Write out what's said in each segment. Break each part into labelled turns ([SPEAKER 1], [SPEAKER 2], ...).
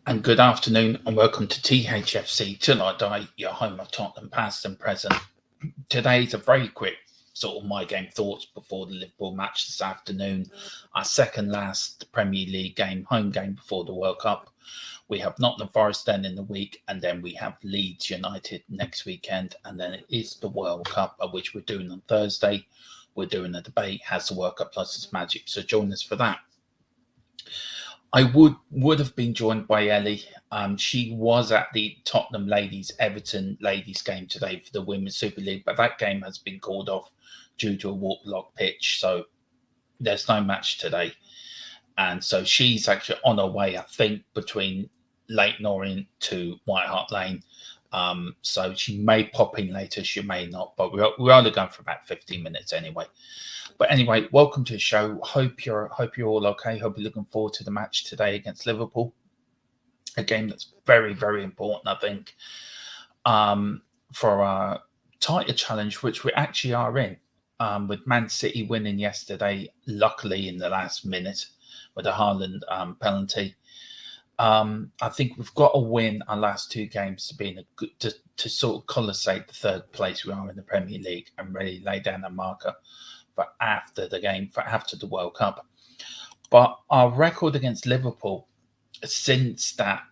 [SPEAKER 1] And good afternoon and welcome to THFC Till I Die, your home of Tottenham past and present. Today's a very quick sort of my game thoughts before the Liverpool match this afternoon. Our second last Premier League game, home game before the World Cup. We have Nottingham Forest then in the week, and then we have Leeds United next weekend, and then it is the World Cup, which we're doing on Thursday. We're doing a debate, has the World Cup plus its magic, so join us for that. I would have been joined by Elly. She was at the Tottenham ladies, Everton ladies game today for the Women's Super League, but that game has been called off due to a waterlogged pitch, so there's no match today. And so she's actually on her way, I think, between Leighton Orient to White Hart Lane. So she may pop in later, she may not, but we're only going for about 15 minutes anyway. But anyway, welcome to the show. Hope you're all okay. Hope you're looking forward to the match today against Liverpool. A game that's very, very important, I think, for our title challenge, which we actually are in. With Man City winning yesterday, luckily in the last minute with a Haaland penalty. I think we've got to win our last two games to be in a good to sort of collocate the third place we are in the Premier League and really lay down a marker for after the game, for after the World Cup. But our record against Liverpool since that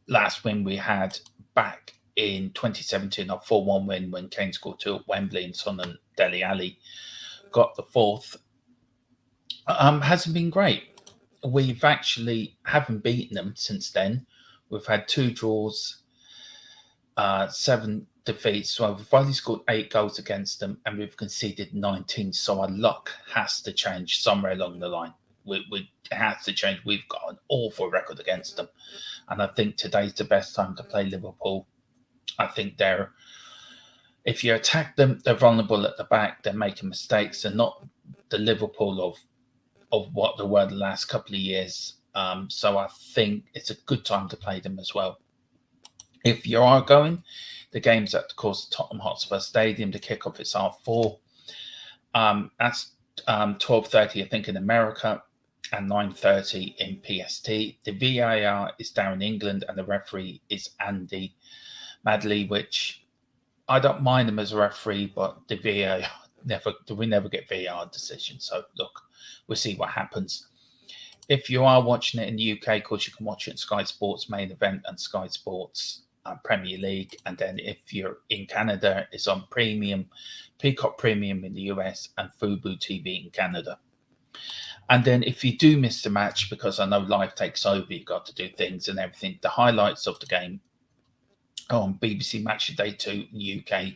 [SPEAKER 1] last win we had back in 2017, our 4-1 win when Kane scored two at Wembley and Son and Dele Alli got the fourth, hasn't been great. We've actually haven't beaten them since then. We've had 2 draws, 7 defeats. So we've only scored 8 goals against them and we've conceded 19. So our luck has to change somewhere along the line. It has to change. We've got an awful record against them. And I think today's the best time to play Liverpool. I think if you attack them, they're vulnerable at the back. They're making mistakes. They're not the Liverpool of what they were the last couple of years. So I think it's a good time to play them as well. If you are going, the game's at, of course, Tottenham Hotspur Stadium. The kickoff is 4:30. That's 12:30, I think, in America, and 9:30 in PST. The VAR is down in England, and the referee is Andy Madley, which I don't mind him as a referee, but the VAR we never get VAR decisions. So look, we'll see what happens. If you are watching it in the UK, of course, you can watch it on Sky Sports Main Event and Sky Sports Premier League. And then if you're in Canada, it's on Premium, Peacock Premium in the US, and Fubo TV in Canada. And then if you do miss the match, because I know life takes over, you've got to do things and everything, the highlights of the game are on BBC Match of Day 2 in the UK,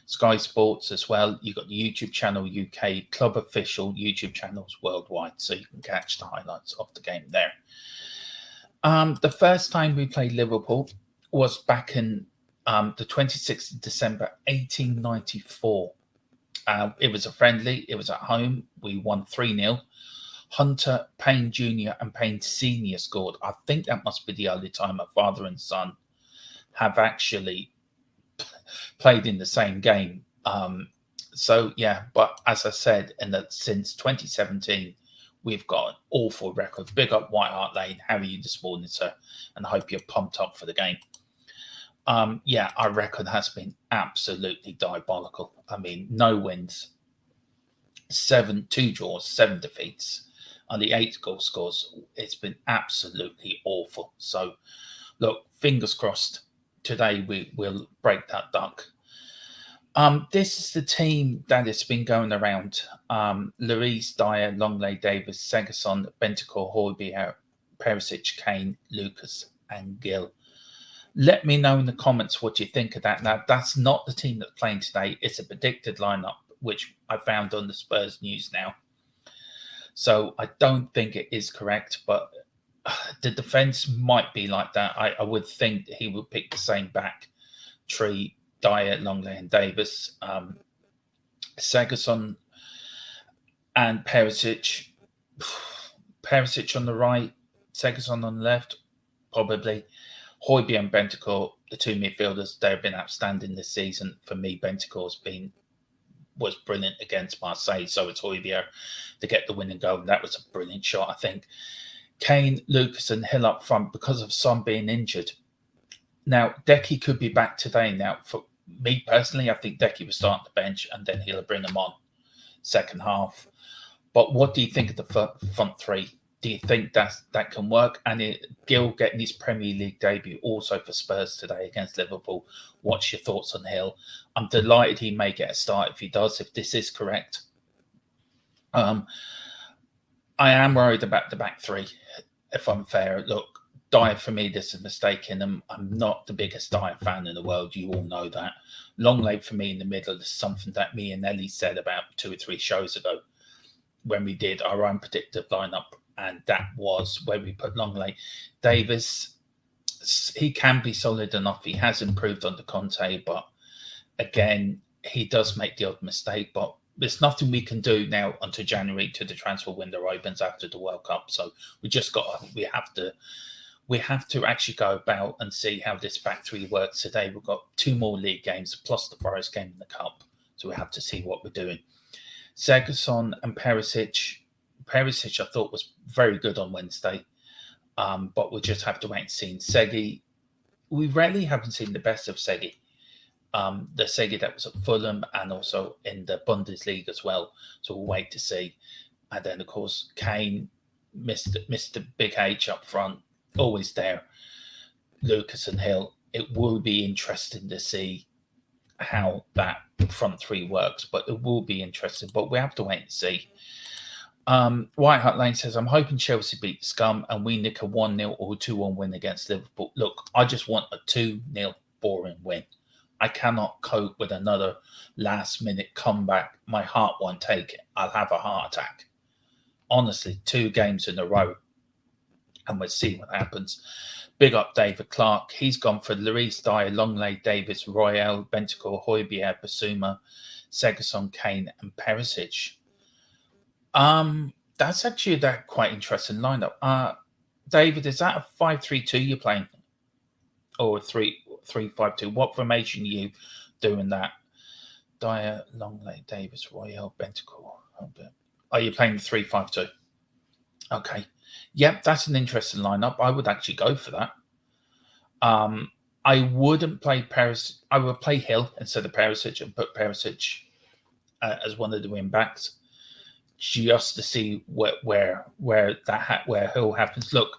[SPEAKER 1] Sky Sports as well. You've got the YouTube channel UK, club official YouTube channels worldwide, so you can catch the highlights of the game there. The first time we played Liverpool was back in the 26th of December, 1894. It was a friendly. It was at home. We won 3-0. Hunter, Payne Jr. and Payne Sr. scored. I think that must be the only time a father and son have actually played in the same game. So yeah, but as I said, since 2017, we've got an awful record. Big up White Hart Lane. How are you this morning, sir? And I hope you're pumped up for the game. Yeah, our record has been absolutely diabolical. I mean, no wins, 2 draws, 7 defeats, only 8 goal scores. It's been absolutely awful. So look, fingers crossed. Today we will break that duck. This is the team that has been going around. Lloris, Dyer, Longley, Davis, Segerson, Bentancur, Højbjerg, Perisic, Kane, Lucas and Gill. Let me know in the comments what you think of that. Now, that's not the team that's playing today. It's a predicted lineup, which I found on the Spurs news now. So I don't think it is correct, but the defence might be like that. I would think he would pick the same back tree, Dyer, Longley and Davis, Segerson and Perisic. Perisic on the right, Segerson on the left, probably. Højbjerg and Bentancur, the 2 midfielders, they've been outstanding this season. For me, Bentancur was brilliant against Marseille, so it's Højbjerg to get the winning goal. That was a brilliant shot, I think. Kane, Lucas and Hill up front because of Son being injured. Now, Decky could be back today. Now, for me personally, I think Decky will start on the bench and then he'll bring him on second half. But what do you think of the front three? Do you think that can work? And Gill getting his Premier League debut also for Spurs today against Liverpool. What's your thoughts on Hill? I'm delighted he may get a start if he does, if this is correct. I am worried about the back three, if I'm fair. Look, Dyer, for me, this is a mistake in them. I'm not the biggest Dyer fan in the world. You all know that. Longley for me in the middle is something that me and Elly said about 2 or 3 shows ago when we did our own predictive lineup. And that was where we put Longley. Davis, he can be solid enough. He has improved under Conte, but again, he does make the odd mistake. But there's nothing we can do now until January to the transfer window opens after the World Cup. So we have to actually go about and see how this back three works today. We've got 2 more league games plus the Forest game in the Cup. So we have to see what we're doing. Zagason and Perisic. Perisic, I thought, was very good on Wednesday, but we'll just have to wait and see. Segi, we rarely haven't seen the best of Segi. The Segi that was at Fulham and also in the Bundesliga as well. So we'll wait to see. And then, of course, Kane, Mr. Big H up front, always there. Lucas and Hill. It will be interesting to see how that front three works, but it will be interesting. But we have to wait and see. White Hart Lane says, I'm hoping Chelsea beat Scum and we nick a 1-0 or 2-1 win against Liverpool. Look, I just want a 2-0 boring win. I cannot cope with another last-minute comeback. My heart won't take it. I'll have a heart attack. Honestly, 2 games in a row. And we'll see what happens. Big up David Clark. He's gone for Lloris, Dyer, Longley, Davis, Royale, Bentancur, Højbjerg, Basuma, Zagason, Kane and Perisic. That's actually that quite interesting lineup. David, is that a 5-3-2 you're playing, or a 3-5-2? What formation are you doing that? Dyer, Longley, Davis, Royale, Bentancur. Are you playing the 3-5-2? Okay, yep, that's an interesting lineup. I would actually go for that. I wouldn't play Perisic. I would play Hill instead of Perisic and put Perisic as one of the wing backs, just to see where Hill happens. Look,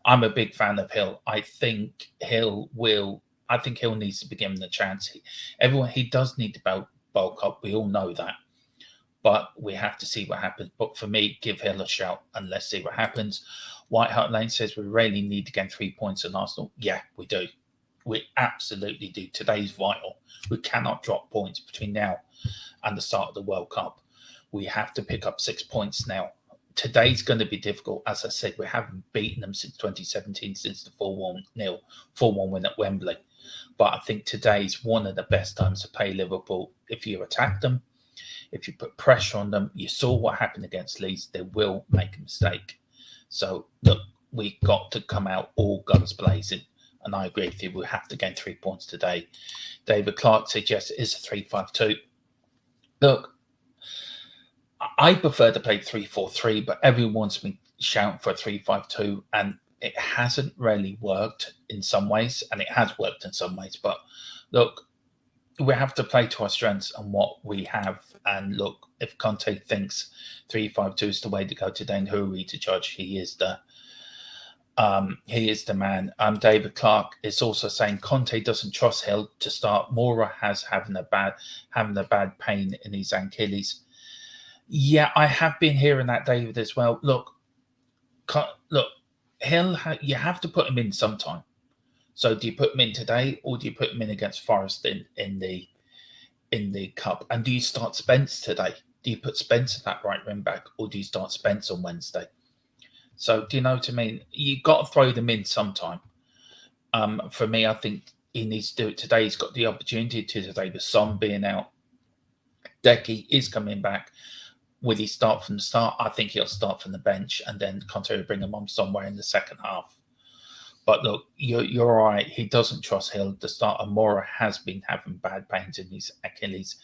[SPEAKER 1] I'm a big fan of Hill. I think Hill needs to be given the chance. He does need to bulk up. We all know that, but we have to see what happens. But for me, give Hill a shout and let's see what happens. White Hart Lane says we really need to get 3 points in Arsenal. Yeah, we do. We absolutely do. Today's vital. We cannot drop points between now and the start of the World Cup. We have to pick up 6 points now. Today's going to be difficult. As I said, we haven't beaten them since 2017, since the 4-1 win at Wembley. But I think today's one of the best times to play Liverpool. If you attack them, if you put pressure on them, you saw what happened against Leeds. They will make a mistake. So, look, we got to come out all guns blazing. And I agree with you. We have to gain 3 points today. David Clark suggests it is a 3-5-2. Look, I prefer to play 3-4-3, but everyone's been shouting for a 3-5-2, and it hasn't really worked in some ways, and it has worked in some ways. But look, we have to play to our strengths and what we have. And look, if Conte thinks 3-5-2 is the way to go today, and who are we to judge? He is the man. David Clark is also saying Conte doesn't trust Hill to start. Mora has having a bad pain in his Achilles. Yeah, I have been hearing that, David, as well. Look, Hill, you have to put him in sometime. So do you put him in today, or do you put him in against Forest in the Cup? And do you start Spence today? Do you put Spence at that right wing back, or do you start Spence on Wednesday? So do you know what I mean? You got to throw them in sometime. For me, I think he needs to do it today. He's got the opportunity to today. The Son being out, Decky is coming back. Will he start from the start? I think he'll start from the bench, and then Conte will bring him on somewhere in the second half. But look, you're right. He doesn't trust Hill to start. Mora has been having bad pains in his Achilles.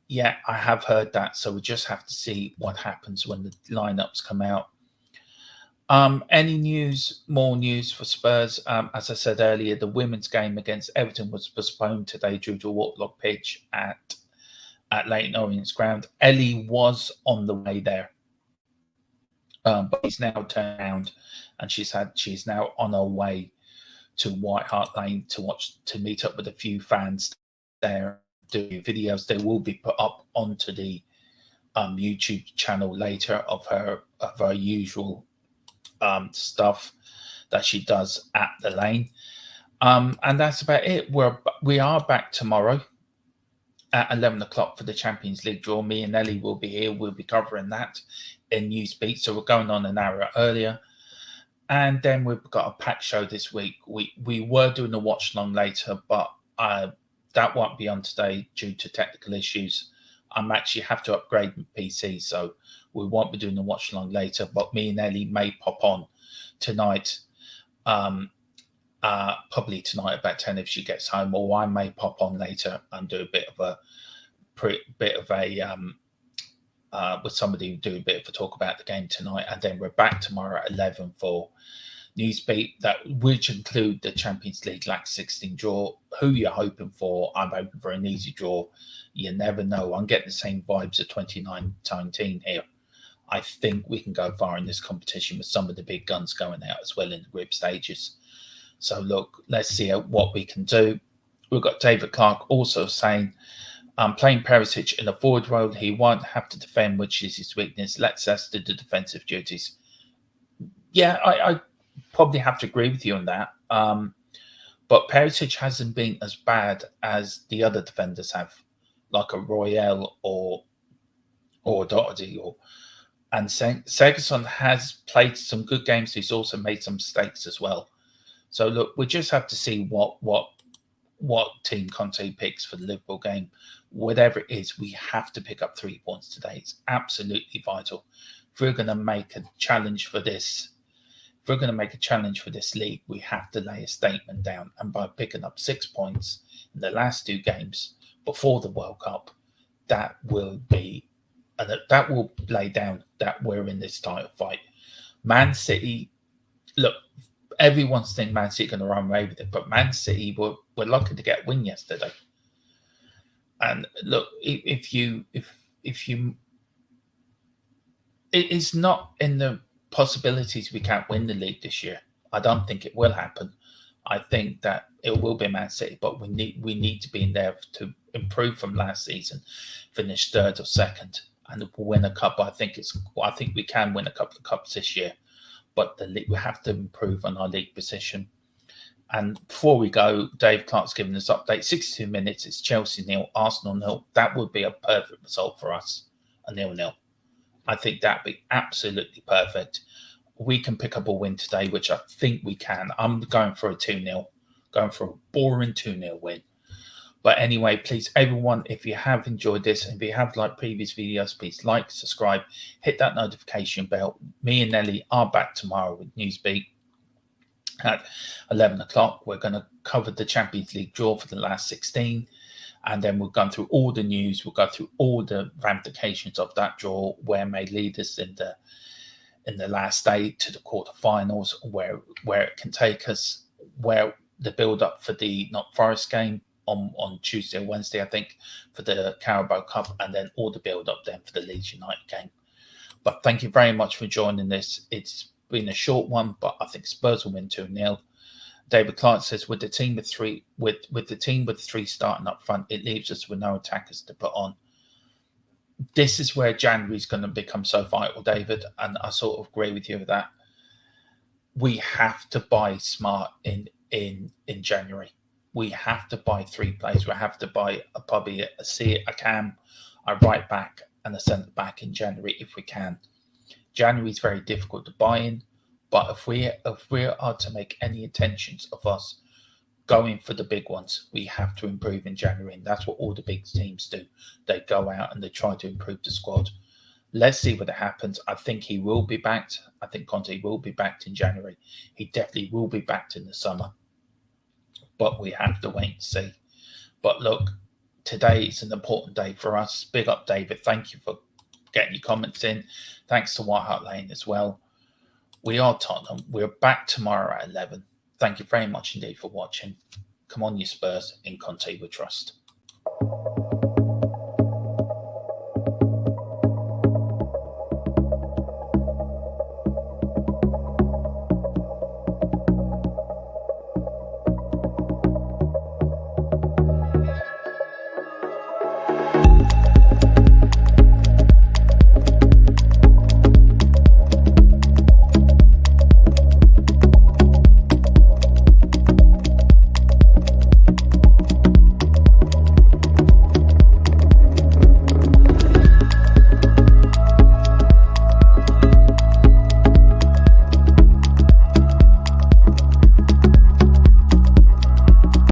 [SPEAKER 1] Yeah, I have heard that. So we just have to see what happens when the lineups come out. Any news, more news for Spurs? As I said earlier, the women's game against Everton was postponed today due to a waterlogged pitch at Leighton Orient's ground. Elly was on the way there, but he's now turned around, and she's now on her way to White Hart Lane to meet up with a few fans there. Do videos. They will be put up onto the YouTube channel later of her usual stuff that she does at the lane, and that's about it. We are back tomorrow at 11 o'clock for the Champions League draw. Me and Elly will be here. We'll be covering that in Newsbeat, so we're going on an hour earlier. And then we've got a packed show this week. We were doing a watch along later, but that won't be on today due to technical issues. I'm actually have to upgrade my PC, so we won't be doing the watch along later. But me and Elly may pop on tonight, probably tonight about 10 if she gets home, or I may pop on later and do a bit of a with somebody, do a bit of a talk about the game tonight, and then we're back tomorrow at 11 for Newsbeat, which include the Champions League last 16 draw. Who you're hoping for? I'm hoping for an easy draw. You never know. I'm getting the same vibes of 2019 here. I think we can go far in this competition with some of the big guns going out as well in the group stages. So look, let's see what we can do. We've got David Clark also saying, playing Perisic in a forward role, he won't have to defend, which is his weakness. Let's us do the defensive duties. Yeah, I probably have to agree with you on that. But Perisic hasn't been as bad as the other defenders have, like a Royale or Doherty, and Ferguson has played some good games. He's also made some mistakes as well. So look, we just have to see what team Conte picks for the Liverpool game. Whatever it is, we have to pick up 3 points today. It's absolutely vital. If we're going to make a challenge for this, league, we have to lay a statement down. And by picking up 6 points in the last 2 games before the World Cup, that will lay down that we're in this title fight. Man City, look, everyone's thinking Man City going to run away with it, but Man City were lucky to get a win yesterday. And look, if you, it is not in the possibilities we can't win the league this year. I don't think it will happen. I think that it will be Man City, but we need to be in there to improve from last season, finish third or second, and win a cup. I think we can win a couple of cups this year, but the league, we have to improve on our league position. And before we go, Dave Clark's giving us update. 62 minutes. It's Chelsea 0, Arsenal 0. That would be a perfect result for us, a 0-0. I think that'd be absolutely perfect. We can pick up a win today, which I think we can. I'm going for a 2-0, going for a boring 2-0 win. But anyway, please, everyone, if you have enjoyed this, and if you have liked previous videos, please like, subscribe, hit that notification bell. Me and Elly are back tomorrow with Newsbeat at 11 o'clock. We're going to cover the Champions League draw for the last 16. And then we'll go through all the news. We'll go through all the ramifications of that draw, where it may lead us in the last day to the quarterfinals, where it can take us, where the build up for the Not Forest game on Tuesday or Wednesday, I think, for the Carabao Cup, and then all the build up then for the Leeds United game. But thank you very much for joining this. It's been a short one, but I think Spurs will win 2-0. David Clark says, with the team with three starting up front, it leaves us with no attackers to put on. This is where January is going to become so vital, David, and I sort of agree with you with that. We have to buy smart in January. We have to buy 3 players. We have to buy probably a Cam, a right back, and a centre back in January if we can. January is very difficult to buy in. But if we are to make any intentions of us going for the big ones, we have to improve in January. And that's what all the big teams do. They go out and they try to improve the squad. Let's see what happens. I think he will be backed. I think Conte will be backed in January. He definitely will be backed in the summer. But we have to wait and see. But look, today is an important day for us. Big up, David. Thank you for getting your comments in. Thanks to White Hart Lane as well. We are Tottenham. We're back tomorrow at 11. Thank you very much indeed for watching. Come on, you Spurs. In Conte we trust.